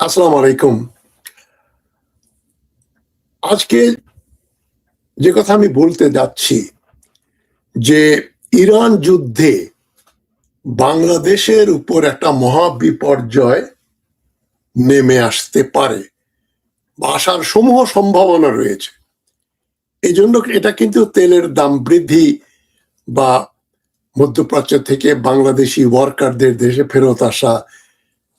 আসসালামু আলাইকুম। আজকে যে কথা আমি বলতে যাচ্ছি যে ইরান যুদ্ধে বাংলাদেশের উপর একটা মহা বিপর্যয় নেমে আসতে পারে বা আসার সমূহ সম্ভাবনা রয়েছে। এই জন্য এটা কিন্তু তেলের দাম বৃদ্ধি বা মধ্যপ্রাচ্য থেকে বাংলাদেশি ওয়ার্কারদের দেশে ফেরত আসা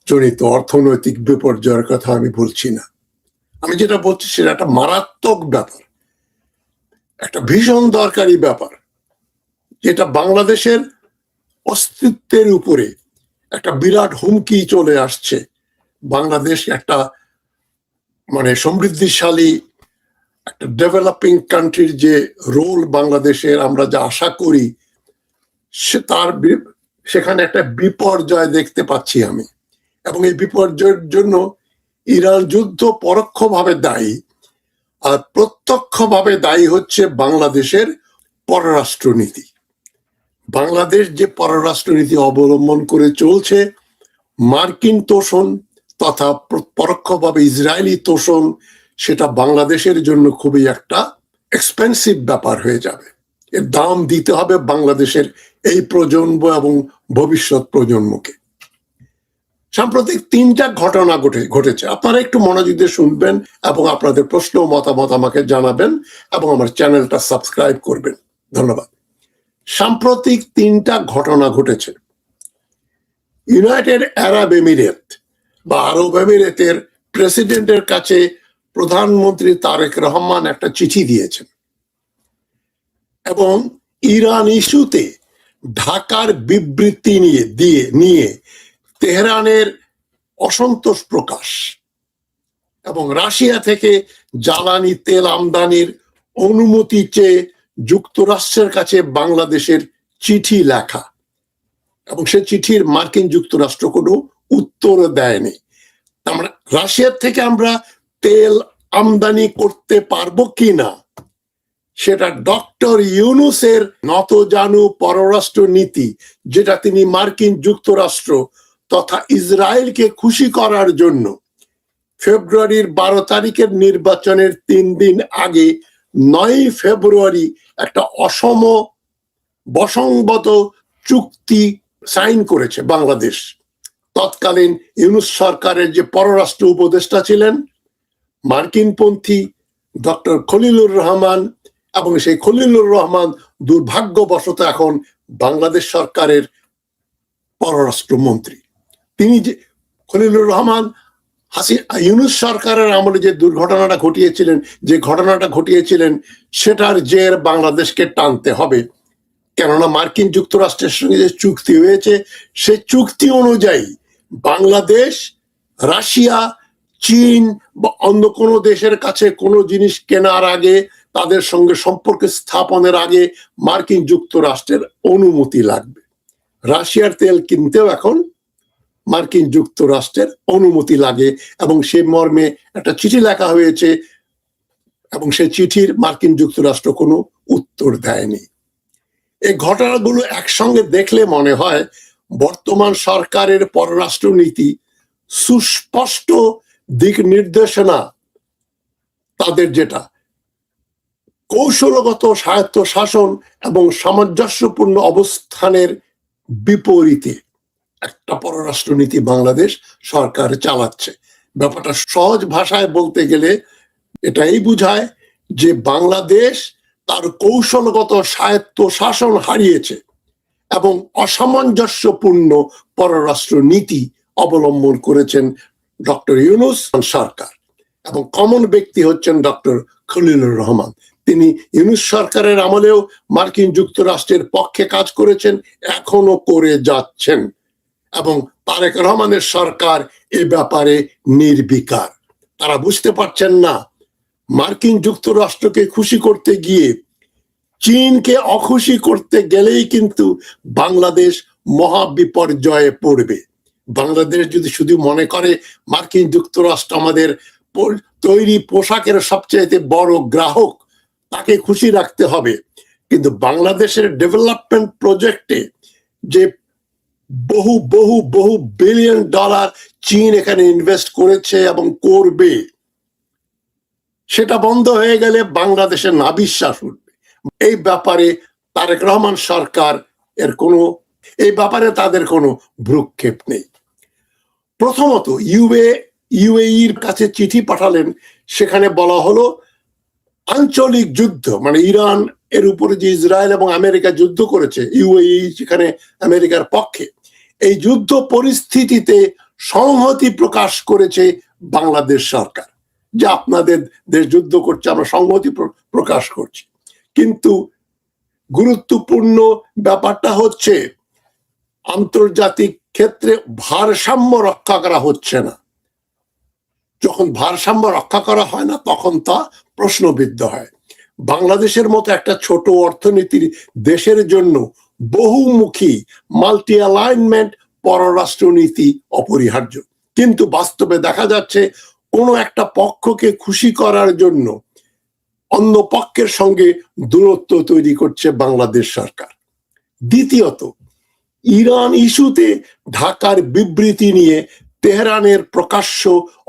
জনিত অর্থনৈতিক বিপর্যয়ের কথা আমি বলছি না। আমি যেটা বলছি সেটা একটা মারাত্মক ব্যাপার, একটা ভীষণ দরকারি ব্যাপার, যেটা বাংলাদেশের অস্তিত্বের উপরে একটা বিরাট হুমকি চলে আসছে। বাংলাদেশ একটা সমৃদ্ধিশালী একটা ডেভেলপিং কান্ট্রির যে রোল বাংলাদেশের আমরা যা আশা করি সেখানে একটা বিপর্যয় দেখতে পাচ্ছি আমি। এবং এই বিপর্যয়ের জন্য ইরান যুদ্ধ পরোক্ষভাবে দায়ী, আর প্রত্যক্ষভাবে দায়ী হচ্ছে বাংলাদেশের পররাষ্ট্রনীতি। বাংলাদেশ যে পররাষ্ট্রনীতি অবলম্বন করে চলছে, মার্কিন তোষণ তথা পরোক্ষভাবে ইসরায়েলি তোষণ, সেটা বাংলাদেশের জন্য খুবই একটা এক্সপেন্সিভ ব্যাপার হয়ে যাবে। এর দাম দিতে হবে বাংলাদেশের এই প্রজন্ম এবং ভবিষ্যৎ প্রজন্মকে। সাম্প্রতিক তিনটা ঘটনা ঘটেছে, আপনারা একটু মনোযোগ দিয়ে শুনবেন এবং আপনাদের প্রশ্ন ও মতামত আমাকে জানাবেন এবং আমার চ্যানেলটা সাবস্ক্রাইব করবেন। ধন্যবাদ। সাম্প্রতিক তিনটা ঘটনা ঘটেছে। ইউনাইটেড আরব এমিরেট বা আরব এমিরেতের প্রেসিডেন্টের কাছে প্রধানমন্ত্রী তারেক রহমান একটা চিঠি দিয়েছেন এবং ইরান ইস্যুতে ঢাকার বিবৃতি নিয়ে তেহরানের অসন্তোষ প্রকাশ এবং রাশিয়া থেকে জ্বালানি তেল আমদানির অনুমতি চেয়ে যুক্তরাষ্ট্রের কাছে বাংলাদেশের চিঠি লেখা, এবং সে চিঠির মার্কিন যুক্তরাষ্ট্র কোনো উত্তর দেয়নি। আমরা রাশিয়ার থেকে আমরা তেল আমদানি করতে পারবো কিনা সেটা ডক্টর ইউনুসের নতজানু পররাষ্ট্র নীতি, যেটা তিনি মার্কিন যুক্তরাষ্ট্র তথা ইসরায়েলকে খুশি করার জন্য ফেব্রুয়ারির 12 তারিখের নির্বাচনের 3 দিন আগে 9 ফেব্রুয়ারি একটা বসংবত চুক্তি সাইন করেছে বাংলাদেশ। তৎকালীন ইউনুস সরকারের যে পররাষ্ট্র উপদেষ্টা ছিলেন মার্কিনপন্থী ডক্টর খলিলুর রহমান, এবং সেই খলিলুর রহমান দুর্ভাগ্যবশত এখন বাংলাদেশ সরকারের পররাষ্ট্রমন্ত্রী। তিনি যে খলিলুর রহমান ইউনুস সরকারের আমলে যে ঘটনাটা ঘটিয়েছিলেন সেটার জের বাংলাদেশকে টানতে হবে, কেননা মার্কিন যুক্তরাষ্ট্রের সঙ্গে যে চুক্তি হয়েছে সে চুক্তি অনুযায়ী বাংলাদেশ রাশিয়া, চীন বা অন্য কোনো দেশের কাছে কোনো জিনিস কেনার আগে, তাদের সঙ্গে সম্পর্ক স্থাপনের আগে মার্কিন যুক্তরাষ্ট্রের অনুমতি লাগবে। রাশিয়ার তেল কিনতেও এখন মার্কিন যুক্তরাষ্ট্রের অনুমতি লাগে এবং সে মর্মে একটা চিঠি লেখা হয়েছে এবং সে চিঠির মার্কিন যুক্তরাষ্ট্র কোনো উত্তর দেয়নি। এই ঘটনাগুলো একসঙ্গে দেখলে মনে হয় বর্তমান সরকারের পররাষ্ট্র নীতি সুস্পষ্ট দিক নির্দেশনা, তাদের যেটা কৌশলগত স্বায়ত্ত শাসন এবং সামঞ্জস্যপূর্ণ অবস্থানের বিপরীতে একটা পররাষ্ট্রনীতি বাংলাদেশ সরকার চালাচ্ছে। ব্যাপারটা সহজ ভাষায় বলতে গেলে এটাই বোঝায় যে বাংলাদেশ তার কৌশলগত স্বায়ত্ত শাসন হারিয়েছে এবং অসামঞ্জস্যপূর্ণ পররাষ্ট্র নীতি অবলম্বন করেছেন ডক্টর ইউনুস সরকার, এবং কমন ব্যক্তি হচ্ছেন ডক্টর খলিলুর রহমান। তিনি ইউনুস সরকারের আমলেও মার্কিন যুক্তরাষ্ট্রের পক্ষে কাজ করেছেন, এখনো করে যাচ্ছেন, এবং তারেক রহমানের সরকার এ ব্যাপারে নির্বিকার। তারা বুঝতে পারছেন না মার্কিন যুক্তরাষ্ট্রকে খুশি করতে গিয়ে চীনকে অখুশি করতে গেলেই কিন্তু বাংলাদেশ মহা বিপর্যয়ে পড়বে। বাংলাদেশ যদি শুধু মনে করে মার্কিন যুক্তরাষ্ট্র আমাদের তৈরি পোশাকের সবচেয়ে বড় গ্রাহক, তাকে খুশি রাখতে হবে, কিন্তু বাংলাদেশের ডেভেলপমেন্ট প্রজেক্টে যে বহু বহু বহু বিলিয়ন ডলার চীন এখানে ইনভেস্ট করেছে এবং করবে। সেটা বন্ধ হয়ে গেলে বাংলাদেশের নাবিশ্বাস উঠবে। এই ব্যাপারে তারেক রহমান সরকার এর কোনো এই ব্যাপারে তাদের কোনো ভ্রুক্ষেপ নেই। প্রথমত ইউএইর কাছে চিঠি পাঠালেন, সেখানে বলা হলো আঞ্চলিক যুদ্ধ, মানে ইরান এর উপরে যে ইসরায়েল এবং আমেরিকা যুদ্ধ করেছে, ইউএই যেখানে আমেরিকার পক্ষে, এই যুদ্ধ পরিস্থিতিতে সংহতি প্রকাশ করেছে বাংলাদেশ সরকার, যে আপনাদের দেশ যুদ্ধ করছে, আমরা সংহতি প্রকাশ করছি। কিন্তু গুরুত্বপূর্ণ ব্যাপারটা হচ্ছে আন্তর্জাতিক ক্ষেত্রে ভারসাম্য রক্ষা করা হচ্ছে না। যখন ভারসাম্য রক্ষা করা হয় না, তখন তা প্রশ্নবিদ্ধ হয়। বাংলাদেশের মতো একটা ছোট অর্থনীতির দেশের জন্য বহুমুখী মাল্টি অ্যালাইনমেন্ট পররাষ্ট্রনীতি অপরিহার্য। কিন্তু বাস্তবে দেখা যাচ্ছে কোনো একটা পক্ষকে খুশি করার জন্য অন্য পক্ষের সঙ্গে দূরত্ব তৈরি করছে বাংলাদেশ সরকার। দ্বিতীয়ত, ইরান ইস্যুতে ঢাকার বিবৃতি নিয়ে তেহরানের প্রকাশ্য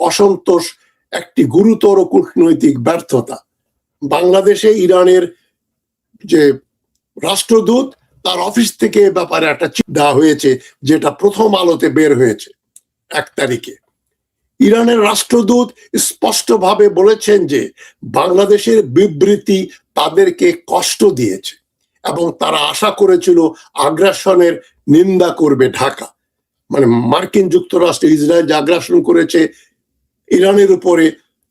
অসন্তোষ একটি গুরুতর কূটনৈতিক ব্যর্থতা। বাংলাদেশে ইরানের যে রাষ্ট্রদূত, তার অফিস থেকে ব্যাপারে একটা চিঠি দেওয়া হয়েছে, যেটা প্রথম আলোতে বের হয়েছে 1 তারিখে। ইরানের রাষ্ট্রদূত স্পষ্টভাবে বলেছেন যে বাংলাদেশের বিবৃতি তাদেরকে কষ্ট দিয়েছে এবং তারা আশা করেছিল আগ্রাসনের নিন্দা করবে ঢাকা। মানে মার্কিন যুক্তরাষ্ট্র ইসরায়েল যে আগ্রাসন করেছে ইরানের উপরে,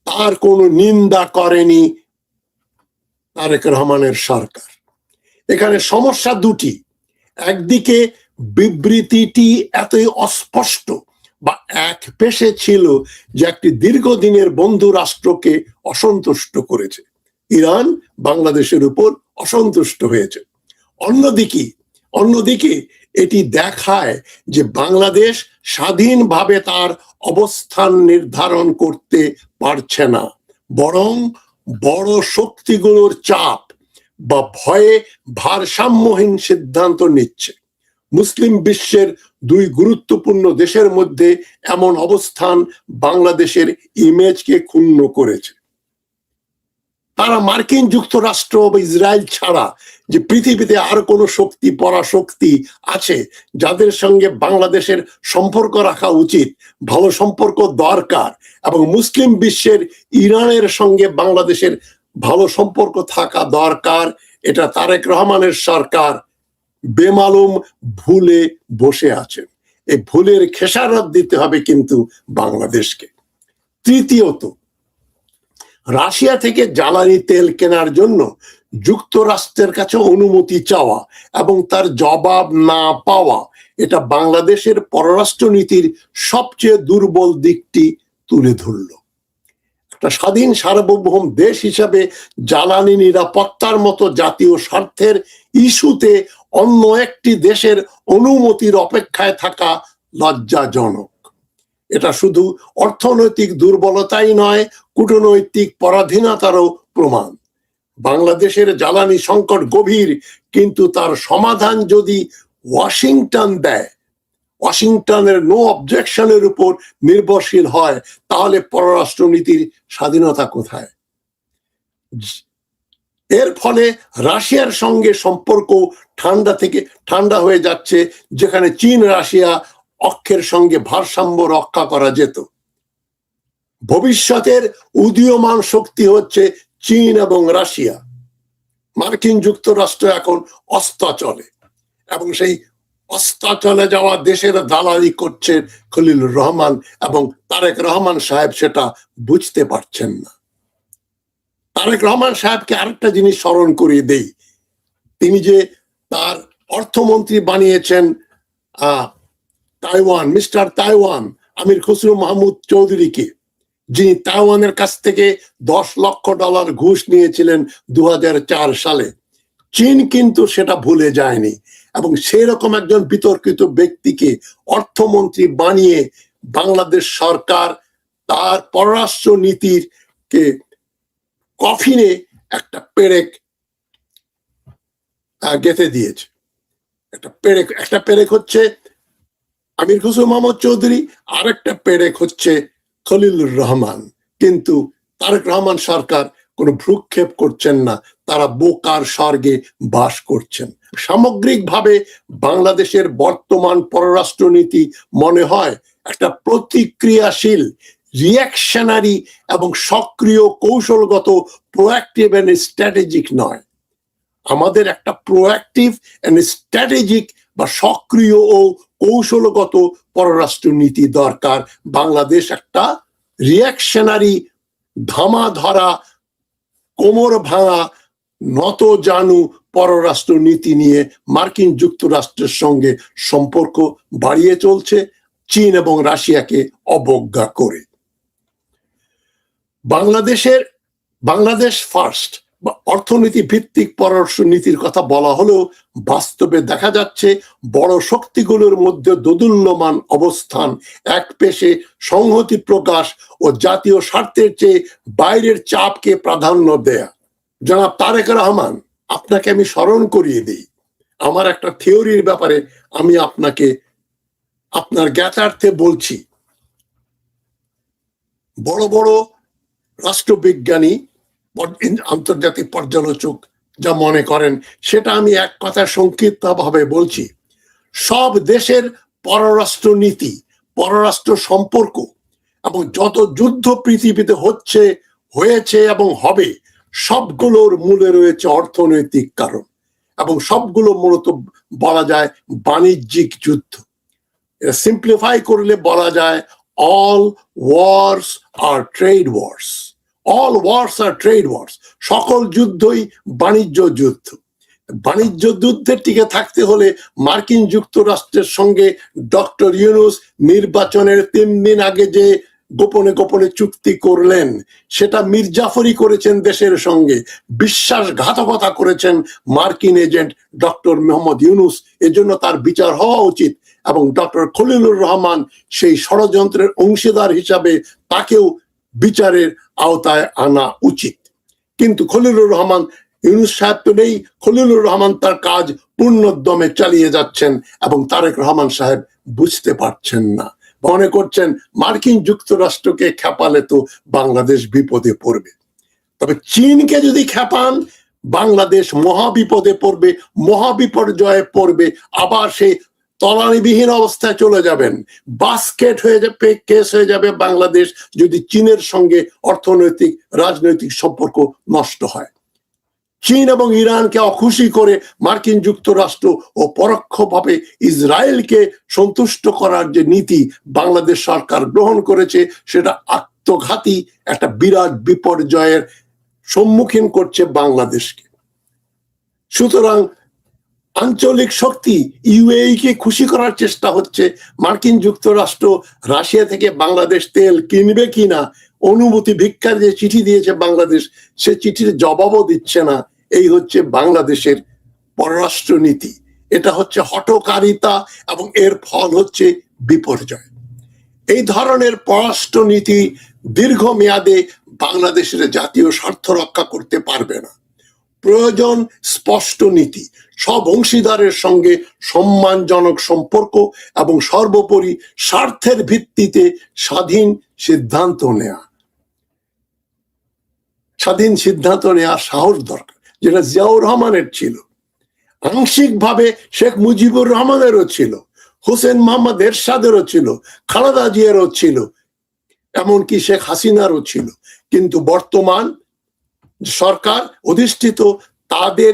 তার কোনো নিন্দা করেনি তারেক রহমানের সরকার। এখানে সমস্যা দুটি। একদিকে বিবৃতিটি এতই অস্পষ্ট বা এক পেশে ছিল যে একটি দীর্ঘদিনের বন্ধু রাষ্ট্রকে অসন্তুষ্ট করেছে। ইরান বাংলাদেশের উপর অসন্তুষ্ট হয়েছে। অন্যদিকে এটি দেখায় যে বাংলাদেশ স্বাধীনভাবে তার অবস্থান নির্ধারণ করতে পারছে না, বরং বড় শক্তিগুলোর চাপ বা ভয়ে ভারসাম্যহীন সিদ্ধান্ত নিচ্ছে। মুসলিম বিশ্বের 2 গুরুত্বপূর্ণ দেশের মধ্যে এমন অবস্থান বাংলাদেশের ইমেজকে ক্ষুণ্ণ করেছে। তারা মার্কিন যুক্তরাষ্ট্র বা ইসরায়েল ছাড়া যে পৃথিবীতে আর কোনো শক্তি পরাশক্তি আছে যাদের সঙ্গে বাংলাদেশের সম্পর্ক রাখা উচিত, ভালো সম্পর্ক দরকার, এবং মুসলিম বিশ্বের ইরানের সঙ্গে বাংলাদেশের ভালো সম্পর্ক থাকা দরকার, এটা তারেক রহমানের সরকার বেমালুম ভুলে বসে আছেন। এই ভুলের খেসারত দিতে হবে কিন্তু বাংলাদেশকে। তৃতীয়ত, রাশিয়া থেকে জ্বালানি তেল কেনার জন্য যুক্তরাষ্ট্রের কাছে অনুমতি চাওয়া এবং তার জবাব না পাওয়া, এটা বাংলাদেশের পররাষ্ট্রনীতির সবচেয়ে দুর্বল দিকটি তুলে ধরল। একটা স্বাধীন সার্বভৌম দেশ হিসাবে জ্বালানি নিরাপত্তার মতো জাতীয় স্বার্থের ইস্যুতে অন্য একটি দেশের অনুমতির অপেক্ষায় থাকা লজ্জাজনক। এটা শুধু অর্থনৈতিক দুর্বলতাই নয়, কূটনৈতিক পরাধীনতারও প্রমাণ। বাংলাদেশের জ্বালানি সংকট গভীর, কিন্তু তার সমাধান যদি ওয়াশিংটন দেয়, ওয়াশিংটনের নো অবজেকশনের উপর নির্ভরশীল হয়, তাহলে পররাষ্ট্রনীতির স্বাধীনতা কোথায়? এর ফলে রাশিয়ার সঙ্গে সম্পর্ক ঠান্ডা হয়ে যাচ্ছে, যেখানে চীন রাশিয়া অক্ষের সঙ্গে ভারসাম্য রক্ষা করা যেত। ভবিষ্যতের উদীয়মান শক্তি হচ্ছে চীন এবং রাশিয়া। মার্কিন যুক্তরাষ্ট্র এখন অস্তাচলে, এবং সেই অস্তাচলে যাওয়া দেশের দালালি করছেন খলিলুর রহমান, এবং তারেক রহমান সাহেব সেটা বুঝতে পারছেন না। তারেক রহমান সাহেবকে আরেকটা জিনিস স্মরণ করিয়ে দেই। তিনি যে তার অর্থমন্ত্রী বানিয়েছেন তাইওয়ান, মিস্টার তাইওয়ান আমির খসরু মাহমুদ চৌধুরীকে, যিনি তাইওয়ানের কাছ থেকে $10 লক্ষ ঘুষ নিয়েছিলেন 2004 সালে। চীন কিন্তু সেটা ভুলে যায়নি, এবং সেই রকম একজন বিতর্কিত ব্যক্তিকে অর্থমন্ত্রী বানিয়ে বাংলাদেশ সরকার তার পররাষ্ট্র নীতির কে কফিনে একটা পেরেক গেঁথে দিয়েছে। একটা পেরেক হচ্ছে আমির খসরু মাহমুদ চৌধুরী, আরেকটা পেরেক হচ্ছে খলিলুর রহমান। কিন্তু তারেক রহমান সরকার কোনো ভ্রুক্ষেপ করছেন না, তারা বোকার স্বর্গে বাস করছেন। সামগ্রিকভাবে বাংলাদেশের বর্তমান পররাষ্ট্রনীতি মনে হয় একটা প্রতিক্রিয়াশীল, রিয়াকশনারি এবং সক্রিয়, কৌশলগত, প্রোঅ্যাক্টিভ এন্ড স্ট্র্যাটেজিক নয়। আমাদের একটা প্রোঅ্যাক্টিভ এন্ড স্ট্র্যাটেজিক বা সক্রিয় ও কৌশলগত পররাষ্ট্রনীতি দরকার। বাংলাদেশ একটা রিয়াকশনারি, ধামা ধরা, কোমর ভাঙা, নত জানু পররাষ্ট্র নীতি নিয়ে মার্কিন যুক্তরাষ্ট্রের সঙ্গে সম্পর্ক বাড়িয়ে চলছে, চীন এবং রাশিয়াকে অবজ্ঞা করে। বাংলাদেশ ফার্স্ট বা অর্থনীতি ভিত্তিক পররাষ্ট্র নীতির কথা বলা হলেও বাস্তবে দেখা যাচ্ছে বড় শক্তিগুলোর মধ্যে দোদুল্যমান অবস্থান, এক পেশে সংহতি প্রকাশ ও জাতীয় স্বার্থের চেয়ে বাইরের চাপকে প্রাধান্য দেয়া। জনাব তারেক রহমান, আপনাকে আমি স্মরণ করিয়ে দিই, আমার একটা থিওরির ব্যাপারে আমি আপনাকে আপনার জ্ঞাতার্থে বলছি। বড় বড় রাষ্ট্রবিজ্ঞানী, আন্তর্জাতিক পর্যালোচক যা মনে করেন সেটা আমি এক কথা সংক্ষিপ্ত ভাবে বলছি। সব দেশের পররাষ্ট্র নীতি, পররাষ্ট্র সম্পর্ক এবং যত যুদ্ধ পৃথিবীতে হয়েছে এবং হবে, সবগুলোর মূলে রয়েছে অর্থনৈতিক কারণ, এবং সবগুলো মূলত বলা যায় বাণিজ্যিক যুদ্ধ। এটা সিম্পলিফাই করলে বলা যায় অল ওয়ার্স আর ট্রেড ওয়ার্স। অল ওয়ার্স আর ট্রেড ওয়ার্স, সকল যুদ্ধই বাণিজ্য যুদ্ধ। বাণিজ্য যুদ্ধে টিকে থাকতে হলে মার্কিন যুক্তরাষ্ট্রের সঙ্গে ডক্টর ইউনূস নির্বাচনের 3 দিন আগে যে গোপনে গোপনে চুক্তি করলেন, সেটা মির্জাফরি করেছেন দেশের সঙ্গে, বিশ্বাসঘাতকতা করেছেন মার্কিন এজেন্ট ডক্টর মোহাম্মদ ইউনূস। এজন্য তার বিচার হওয়া উচিত, এবং ডক্টর খলিলুর রহমান সেই ষড়যন্ত্রের অংশীদার হিসাবে তাকেও বিচারের আওতায় আনা উচিত। কিন্তু খলিলুর রহমান, ইউনূস সাহেব তো নেই, খলিলুর রহমান তার কাজ পূর্ণোদ্যমে চালিয়ে যাচ্ছেন, এবং তারেক রহমান সাহেব বুঝতে পারছেন না, মনে করছেন মার্কিন যুক্তরাষ্ট্রকে খেপালে তো বাংলাদেশ বিপদে পড়বে। তবে চীনকে যদি খেপান, বাংলাদেশ মহাবিপদে পড়বে, মহাবিপর্যয়ে পড়বে, আবার সেই তলানিবিহীন অবস্থায় চলে যাবেন। বাস্কেট হয়ে যাবে, কেস হয়ে যাবে বাংলাদেশ, যদি চীনের সঙ্গে অর্থনৈতিক, রাজনৈতিক সম্পর্ক নষ্ট হয়। চীন এবং ইরানকে অখুশি করে মার্কিন যুক্তরাষ্ট্র ও পরোক্ষভাবে ইসরায়েলকে সন্তুষ্ট করার যে নীতি বাংলাদেশ সরকার গ্রহণ করেছে, সেটা আত্মঘাতী একটা বিরাট বিপর্যয়ের সম্মুখীন করছে বাংলাদেশকে। সুতরাং আঞ্চলিক শক্তি ইউএই কে খুশি করার চেষ্টা হচ্ছে। মার্কিন যুক্তরাষ্ট্র রাশিয়া থেকে বাংলাদেশ তেল কিনবে কিনা, অনুমতি ভিক্ষার যে চিঠি দিয়েছে বাংলাদেশ, সে চিঠির জবাবও দিচ্ছে না। এই হচ্ছে বাংলাদেশের পররাষ্ট্র নীতি। এটা হচ্ছে হঠকারিতা, এবং এর ফল হচ্ছে বিপর্যয়। এই ধরনের পররাষ্ট্র নীতি দীর্ঘমেয়াদে বাংলাদেশের জাতীয় স্বার্থ রক্ষা করতে পারবে না। প্রয়োজন স্পষ্ট নীতি, সব অংশীদারের সঙ্গে সম্মানজনক সম্পর্ক, এবং সর্বোপরি স্বার্থের ভিত্তিতে স্বাধীন সিদ্ধান্ত নেওয়া। স্বাধীন সিদ্ধান্ত নেওয়ার সাহস দরকার, যেটা জিয়াউর রহমানের ছিল, আংশিকভাবে শেখ মুজিবুর রহমানেরও ছিল, হোসেন মোহাম্মদ এরশাদেরও ছিল, খালেদা জিয়ারও ছিল, এমনকি শেখ হাসিনারও ছিল। কিন্তু বর্তমান সরকার অধিষ্ঠিত, তাদের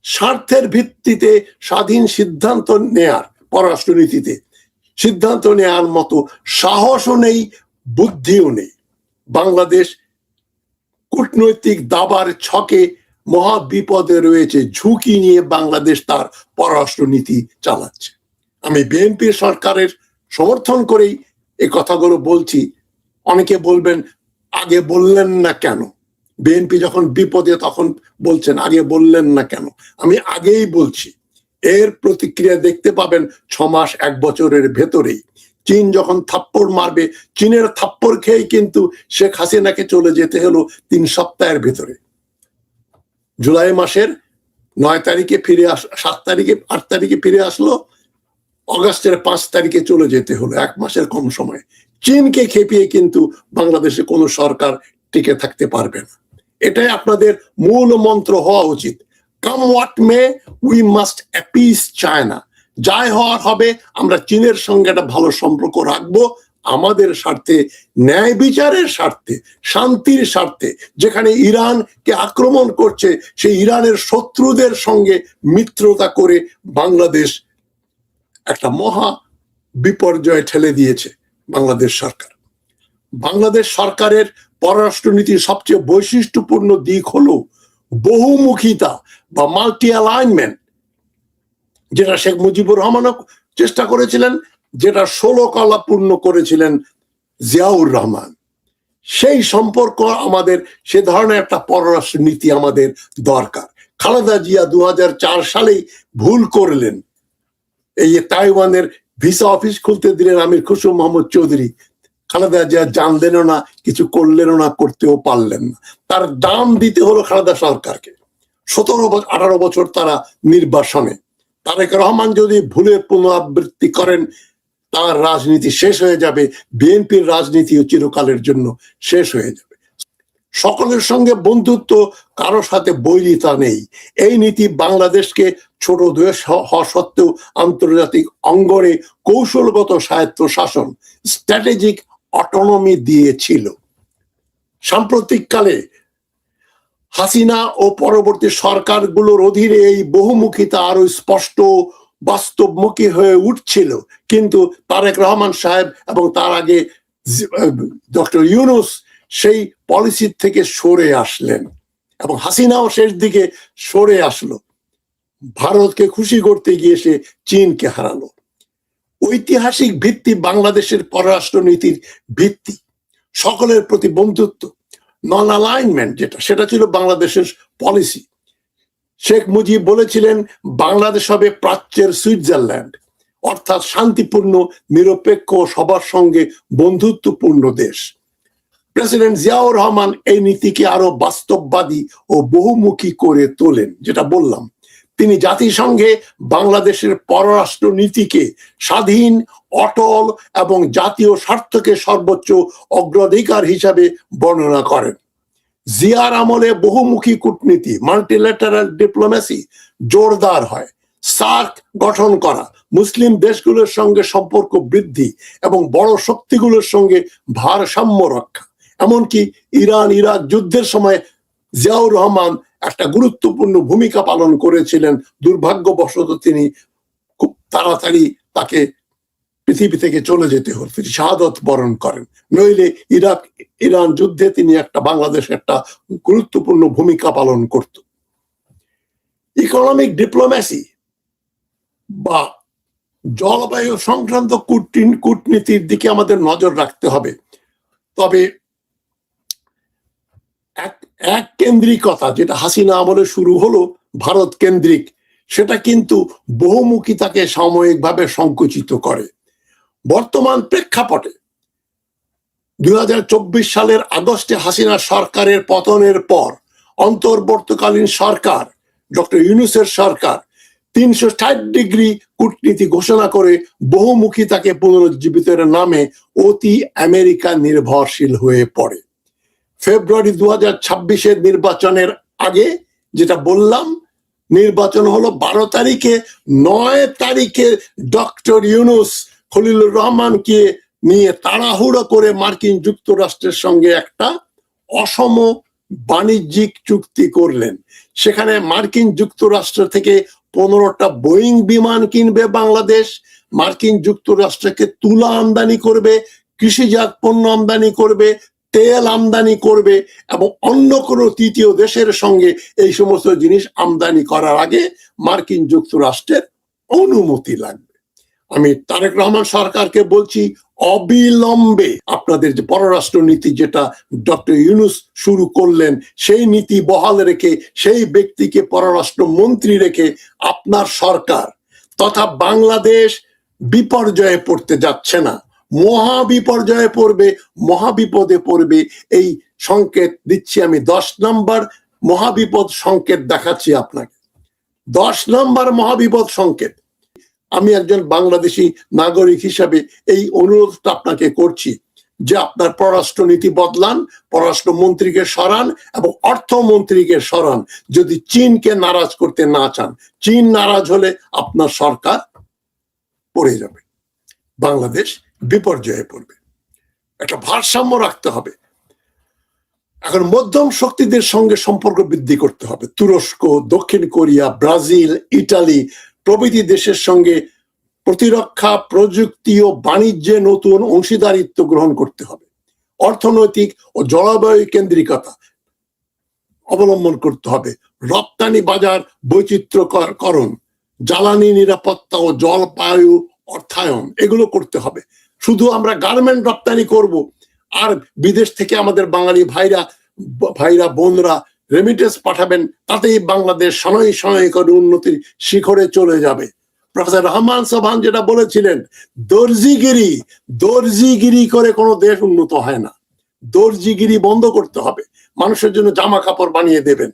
স্বার্থের ভিত্তিতে স্বাধীন সিদ্ধান্ত নেয়ার, পররাষ্ট্রনীতিতে সিদ্ধান্ত নেয়ার মতো সাহসও নেই, বুদ্ধিও নেই। বাংলাদেশ কূটনৈতিক দাবার ছকে মহা বিপদে রয়েছে। ঝুঁকি নিয়ে বাংলাদেশ তার পররাষ্ট্রনীতি চালাচ্ছে। আমি বিএনপি সরকারের সমর্থন করেই এই কথাগুলো বলছি। অনেকে বলবেন আগে বললেন না কেন, বিএনপি যখন বিপদে তখন বলছেন আগে বললেন না কেন। আমি আগেই বলছি, এর প্রতিক্রিয়া দেখতে পাবেন 6 মাস 1 বছরের ভেতরেই। চীন যখন থাপ্পড় মারবে, চীনের থাপ্পড় খেয়েই কিন্তু শেখ হাসিনাকে চলে যেতে হলো 3 সপ্তাহের ভেতরে। জুলাই মাসের 9 তারিখে ফিরে 7 তারিখে 8 তারিখে ফিরে আসলো, অগাস্টের 5 তারিখে চলে যেতে হলো, 1 মাসের কম সময়। চীনকে খেপিয়ে কিন্তু বাংলাদেশে কোনো সরকার টিকে থাকতে পারবে না। এটাই আপনাদের মূল মন্ত্র হওয়া উচিত। Come what may, we must appease China. যাই হওয়ার হবে, আমরা চীনের সঙ্গে একটা ভালো সম্পর্ক রাখবো, আমাদের স্বার্থে, ন্যায় বিচারের স্বার্থে, শান্তির স্বার্থে। যেখানে ইরানকে আক্রমণ করছে, সেই ইরানের শত্রুদের সঙ্গে মিত্রতা করে বাংলাদেশ একটা মহা বিপর্যয়ে ঠেলে দিয়েছে বাংলাদেশ সরকার। বাংলাদেশ সরকারের পররাষ্ট্রনীতির সবচেয়ে বৈশিষ্ট্যপূর্ণ দিক হলো বহুমুখিতা বা মাল্টি অ্যালাইনমেন্ট, যেটা শেখ মুজিবুর রহমানও চেষ্টা করেছিলেন, যেটা 16 কলা পূর্ণ করেছিলেন জিয়াউর রহমান। সেই সম্পর্ক আমাদের, সে ধরনের একটা পররাষ্ট্র নীতি আমাদের দরকার। খালেদা জিয়া 2004 সালেই ভুল করলেন, এই তাইওয়ানের ভিসা অফিস খুলতে দিলেন আমির খুসরো মোহাম্মদ চৌধুরী। খালেদা জিয়া জানলেনও না, কিছু করলেনও না, করতেও পারলেন না। তার দাম দিতে হলো খালেদা সরকারকে। 17-18 বছর তারা নির্বাসনে। তারেক রহমান যদি ভুলের পুনরাবৃত্তি করেন, তার রাজনীতি শেষ হয়ে যাবে, বিএনপির রাজনীতিও চিরকালের জন্য শেষ হয়ে যাবে। সকলের সঙ্গে বন্ধুত্ব, কারো সাথে বৈরিতা নেই, এই নীতি বাংলাদেশকে ছোট দেশ হওয়া সত্ত্বেও আন্তর্জাতিক অঙ্গনে কৌশলগত স্বায়ত্ত শাসন, স্ট্র্যাটেজিক অটোনমি দিয়েছিল। সাম্প্রতিককালে হাসিনা ও পরবর্তী সরকারগুলোর অধীনে এই বহুমুখিতা আরো স্পষ্ট, বাস্তবমুখী হয়ে উঠছিল। কিন্তু তারেক রহমান সাহেব এবং তার আগে ডক্টর ইউনূস সেই পলিসি থেকে সরে আসলেন, এবং হাসিনাও শেষ দিকে সরে আসলো। ভারতকে খুশি করতে গিয়ে সে চীনকে হারালো। ঐতিহাসিক ভিত্তি বাংলাদেশের পররাষ্ট্র নীতির ভিত্তি, সকলের প্রতি বন্ধুত্ব, নন অ্যালাইনমেন্ট, সেটা ছিল বাংলাদেশের পলিসি। শেখ মুজিব বলেছিলেন বাংলাদেশ হবে প্রাচ্যের সুইজারল্যান্ড, অর্থাৎ শান্তিপূর্ণ, নিরপেক্ষ, সবার সঙ্গে বন্ধুত্বপূর্ণ দেশ। প্রেসিডেন্ট জিয়াউর রহমান এই নীতিকে আরো বাস্তববাদী ও বহুমুখী করে তোলেন। যেটা বললাম, তিনি জাতিসংঘে বাংলাদেশের পররাষ্ট্র নীতিকে স্বাধীন, অটল এবং জাতীয় স্বার্থকে সর্বোচ্চ অগ্রাধিকার হিসাবে বর্ণনা করেন। জিয়ার আমলে বহুমুখী কূটনীতি, মাল্টিল্যাটারাল ডিপ্লোমেসি জোরদার হয়। সার্ক গঠন করা, মুসলিম দেশগুলোর সঙ্গে সম্পর্ক বৃদ্ধি এবং বড় শক্তিগুলোর সঙ্গে ভারসাম্য রক্ষা। এমনকি ইরান ইরাক যুদ্ধের সময় জিয়াউর রহমান একটা গুরুত্বপূর্ণ ভূমিকা পালন করেছিলেন। দুর্ভাগ্যবশত তিনি খুব তাড়াতাড়ি তাকে পৃথিবী থেকে চলে যেতে হল, তিনি শাহাদত বরণ করেন। নইলে ইরাক ইরান যুদ্ধে তিনি বাংলাদেশ একটা গুরুত্বপূর্ণ ভূমিকা পালন করত। ইকোনমিক ডিপ্লোম্যাসি বা জলবায়ু সংক্রান্ত কূটনীতির দিকে আমাদের নজর রাখতে হবে। তবে এক কেন্দ্রিকতা, যেটা হাসিনা আমলে শুরু হলো ভারত কেন্দ্রিক, সেটা কিন্তু বহুমুখিতাকে সাময়িকভাবে সংকুচিত করে। বর্তমান প্রেক্ষাপটে 2024 সালের আগস্টে হাসিনা সরকারের পতনের পর অন্তর্বর্তীকালীন সরকার, ডক্টর ইউনূসের সরকার 360 ডিগ্রি কূটনীতি ঘোষণা করে বহুমুখিতাকে পুনরুজ্জীবিতের নামে অতি আমেরিকা নির্ভরশীল হয়ে পড়ে। ফেব্রুয়ারি 2026 নির্বাচনের আগে, যেটা বললাম, নির্বাচন হলো 12 তারিখে, 9 তারিখে ডক্টর ইউনূস খলিলুর রহমানকে নিয়ে তাড়াহুড়ো করে মার্কিন যুক্তরাষ্ট্রের সঙ্গে একটা অসম বাণিজ্যিক চুক্তি করলেন। সেখানে মার্কিন যুক্তরাষ্ট্র থেকে 15টা বোয়িং বিমান কিনবে বাংলাদেশ, মার্কিন যুক্তরাষ্ট্রকে তুলা আমদানি করবে, কৃষিজাত পণ্য আমদানি করবে, তেল আমদানি করবে, এবং অন্য কোনো তৃতীয় দেশের সঙ্গে এই সমস্ত জিনিস আমদানি করার আগে মার্কিন যুক্তরাষ্ট্রের অনুমতি লাগবে। আমি তারেক রহমান সরকারকে বলছি, অবিলম্বে আপনাদের যে পররাষ্ট্র নীতি, যেটা ডক্টর ইউনূস শুরু করলেন, সেই নীতি বহাল রেখে, সেই ব্যক্তিকে পররাষ্ট্র মন্ত্রী রেখে আপনার সরকার তথা বাংলাদেশ বিপর্যয়ে পড়তে যাচ্ছে না, মহা বিপর্যয়ে পড়বে, মহাবিপদে পড়বে। এই সংকেত দিচ্ছি আমি। 10 নম্বর মহাবিপদ সংকেত দেখাচ্ছি আপনাকে। 10 নম্বর মহাবিপদ সংকেত, আমি একজন বাংলাদেশি নাগরিক হিসাবে এই অনুরোধটা আপনাকে করছি যে আপনার পররাষ্ট্রনীতি বদলান, পররাষ্ট্রমন্ত্রীকে সরান এবং অর্থমন্ত্রীকে সরান যদি চীনকে নারাজ করতে না চান। চীন নারাজ হলে আপনার সরকার পড়ে যাবে, বাংলাদেশ বিপর্যয়ে পড়বে। একটা ভারসাম্য রাখতে হবে। এখন মধ্যম শক্তিদের সঙ্গে সম্পর্ক বৃদ্ধি করতে হবে। তুরস্ক, দক্ষিণ কোরিয়া, ব্রাজিল, ইটালি প্রভৃতি দেশের সঙ্গে প্রতিরক্ষা, প্রযুক্তি ও বাণিজ্যে নতুন অংশীদারিত্ব গ্রহণ করতে হবে। অর্থনৈতিক ও জলবায়ু কেন্দ্রিকতা অবলম্বন করতে হবে। রপ্তানি বাজার বৈচিত্র্যকরণ, জ্বালানি নিরাপত্তা ও জলবায়ু অর্থায়ন এগুলো করতে হবে। শুধু আমরা গার্মেন্ট রপ্তানি করব আর বিদেশ থেকে আমাদের বাঙালি ভাইরা বোনরা রেমিটেন্স পাঠাবেন, তাতেই বাংলাদেশ শনৈ করে উন্নতির শিখরে চলে যাবে। প্রফেসর রহমান সোবহান যেটা বলেছিলেন, দর্জিগিরি করে কোনো দেশ উন্নত হয় না। দর্জিগিরি বন্ধ করতে হবে। মানুষের জন্য জামা কাপড় বানিয়ে দেবেন,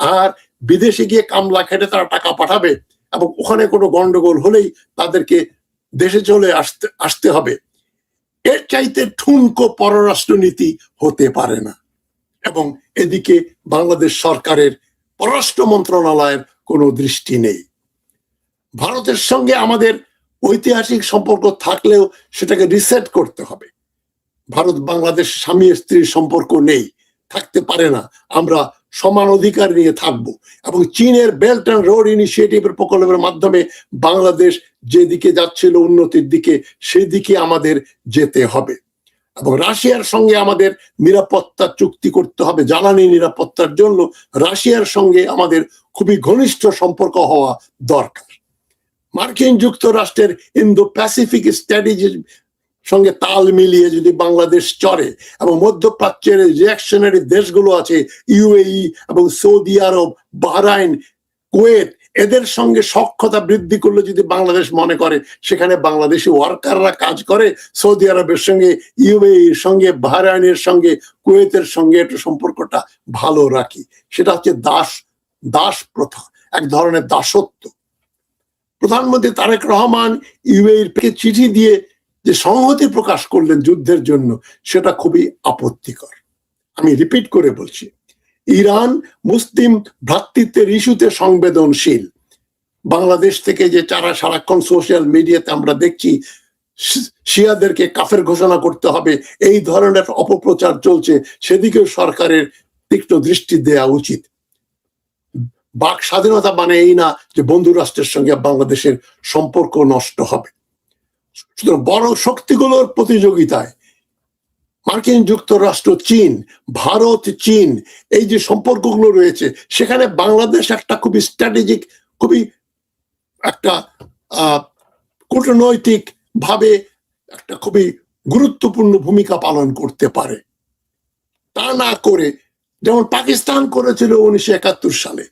আর বিদেশে গিয়ে কামলা খেটে তারা টাকা পাঠাবে এবং ওখানে কোনো গন্ডগোল হলেই তাদেরকে দেশে চলে আসতে হবে। এর চাইতে ঠুনকো পররাষ্ট্রনীতি হতে পারে না। এবং এদিকে বাংলাদেশ সরকারের পররাষ্ট্র মন্ত্রণালয়ের কোনো দৃষ্টি নেই। ভারতের সঙ্গে আমাদের ঐতিহাসিক সম্পর্ক থাকলেও সেটাকে রিসেট করতে হবে। ভারত বাংলাদেশ স্বামী স্ত্রীর সম্পর্ক নেই, থাকতে পারে না। আমরা সমান অধিকার নিয়ে থাকবো। এবং চীনের বেল্ট অ্যান্ড রোড ইনিশিয়েটিভের প্রকল্পের মাধ্যমে বাংলাদেশ যেদিকে যাচ্ছিল উন্নতির দিকে, সেই দিকে আমাদের যেতে হবে। এবং রাশিয়ার সঙ্গে আমাদের নিরাপত্তা চুক্তি করতে হবে। জ্বালানি নিরাপত্তার জন্য রাশিয়ার সঙ্গে আমাদের খুবই ঘনিষ্ঠ সম্পর্ক হওয়া দরকার। মার্কিন যুক্তরাষ্ট্রের ইন্দো প্যাসিফিক স্ট্র্যাটেজির সঙ্গে তাল মিলিয়ে যদি বাংলাদেশ চলে এবং মধ্যপ্রাচ্যের রিঅ্যাকশনারি দেশগুলো আছে, ইউএই এবং সৌদি আরব, বাহরাইন, কুয়েত, এদের সঙ্গে সখ্যতা বৃদ্ধি করলে যদি বাংলাদেশ মনে করে সেখানে বাংলাদেশি ওয়ার্কাররা কাজ করে, সৌদি আরবের সঙ্গে, ইউএইর সঙ্গে, বাহরাইনের সঙ্গে, কুয়েতের সঙ্গে একটু সম্পর্কটা ভালো রাখি, সেটা হচ্ছে দাস প্রথা, এক ধরনের দাসত্ব। প্রধানমন্ত্রী তারেক রহমান ইউএইর চিঠি দিয়ে যে সংহতি প্রকাশ করলেন যুদ্ধের জন্য, সেটা খুবই আপত্তিকর। আমি রিপিট করে বলছি, ইরান মুসলিম ভ্রাতৃত্বের ইস্যুতে সংবেদনশীল। বাংলাদেশ থেকে যে সারাক্ষণ সোশ্যাল মিডিয়াতে আমরা দেখছি শিয়াদেরকে কাফের ঘোষণা করতে হবে, এই ধরনের অপপ্রচার চলছে, সেদিকেও সরকারের তীক্ষ্ণ দৃষ্টি দেওয়া উচিত। বাক স্বাধীনতা মানে এই না যে বন্ধু রাষ্ট্রের সঙ্গে বাংলাদেশের সম্পর্ক নষ্ট হবে। সুতরাং বড় শক্তিগুলোর প্রতিযোগিতায় মার্কিন যুক্তরাষ্ট্র, চীন, ভারত, চীন, এই যে সম্পর্কগুলো রয়েছে, সেখানে বাংলাদেশ একটা খুবই স্ট্র্যাটেজিক, খুবই একটা কূটনৈতিক ভাবে একটা খুবই গুরুত্বপূর্ণ ভূমিকা পালন করতে পারে। তা না করে, যেমন পাকিস্তান করেছিল 1971 সালে,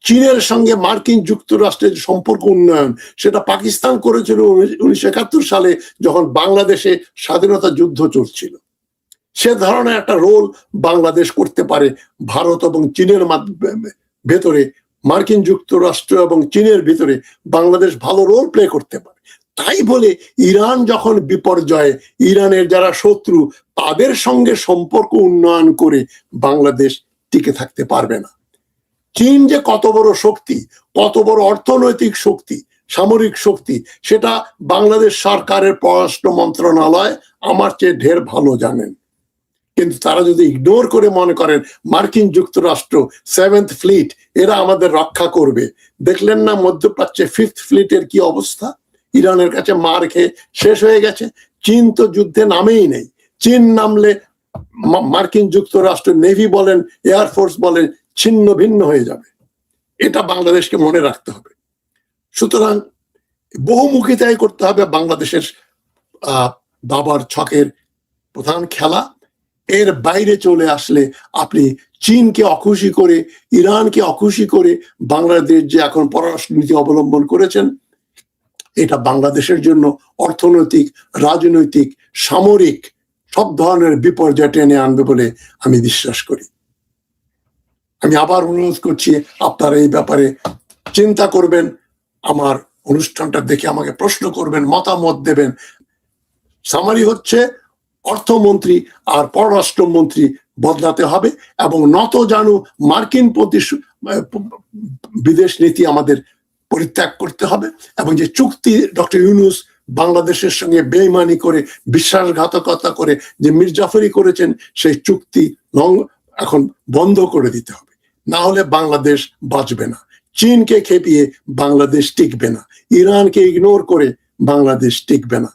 চীনের সঙ্গে মার্কিন যুক্তরাষ্ট্রের সম্পর্ক উন্নয়ন সেটা পাকিস্তান করেছিল 1971 সালে, যখন বাংলাদেশে স্বাধীনতা যুদ্ধ চলছিল। সে ধরনের একটা রোল বাংলাদেশ করতে পারে। ভারত এবং চীনের ভেতরে, মার্কিন যুক্তরাষ্ট্র এবং চীনের ভিতরে বাংলাদেশ ভালো রোল প্লে করতে পারে। তাই বলে ইরান যখন বিপর্যয়ে, ইরানের যারা শত্রু, তাদের সঙ্গে সম্পর্ক উন্নয়ন করে বাংলাদেশ টিকে থাকতে পারবে না। চীন যে কত বড় শক্তি, কত বড় অর্থনৈতিক শক্তি, সামরিক শক্তি, সেটা বাংলাদেশ সরকারের পররাষ্ট্র মন্ত্রণালয় আমার চেয়ে ঢের ভালো জানেন। কিন্তু তারা যদি ইগনোর করে মনে করেন মার্কিন যুক্তরাষ্ট্র, 7th ফ্লিট, এরা আমাদের রক্ষা করবে, দেখলেন না মধ্যপ্রাচ্যে 5th ফ্লিটের কি অবস্থা? ইরানের কাছে মার খেয়ে শেষ হয়ে গেছে। চীন তো যুদ্ধে নামেই নেই। চীন নামলে মার্কিন যুক্তরাষ্ট্র নেভি বলেন, এয়ারফোর্স বলেন, ছিন্ন ভিন্ন হয়ে যাবে। এটা বাংলাদেশকে মনে রাখতে হবে। সুতরাং বহুমুখিতাই করতে হবে বাংলাদেশের দাবার ছকের প্রধান খেলা। এর বাইরে চলে আসলে আপনি চীনকে অখুশি করে, ইরানকে অখুশি করে বাংলাদেশ যে এখন পররাষ্ট্রনীতি অবলম্বন করেছেন, এটা বাংলাদেশের জন্য অর্থনৈতিক, রাজনৈতিক, সামরিক সব ধরনের বিপর্যয় টেনে আনবে বলে আমি বিশ্বাস করি। আমি আবার অনুরোধ করছি, আপনারা এই ব্যাপারে চিন্তা করবেন। আমার অনুষ্ঠানটা দেখে আমাকে প্রশ্ন করবেন, মতামত দেবেন। সামারি হচ্ছে অর্থমন্ত্রী আর পররাষ্ট্রমন্ত্রী বদলাতে হবে এবং নতজানু মার্কিন বিদেশ নীতি আমাদের পরিত্যাগ করতে হবে, এবং যে চুক্তি ডক্টর ইউনূস বাংলাদেশের সঙ্গে বেইমানি করে, বিশ্বাসঘাতকতা করে যে মির্জাফরি করেছেন, সেই চুক্তি এখন বন্ধ করে দিতে হবে। না হলে বাংলাদেশ বাঁচবে না। চীনকে খেপিয়ে বাংলাদেশ টিকবে না, ইরানকে ইগনোর করে বাংলাদেশ টিকবে না।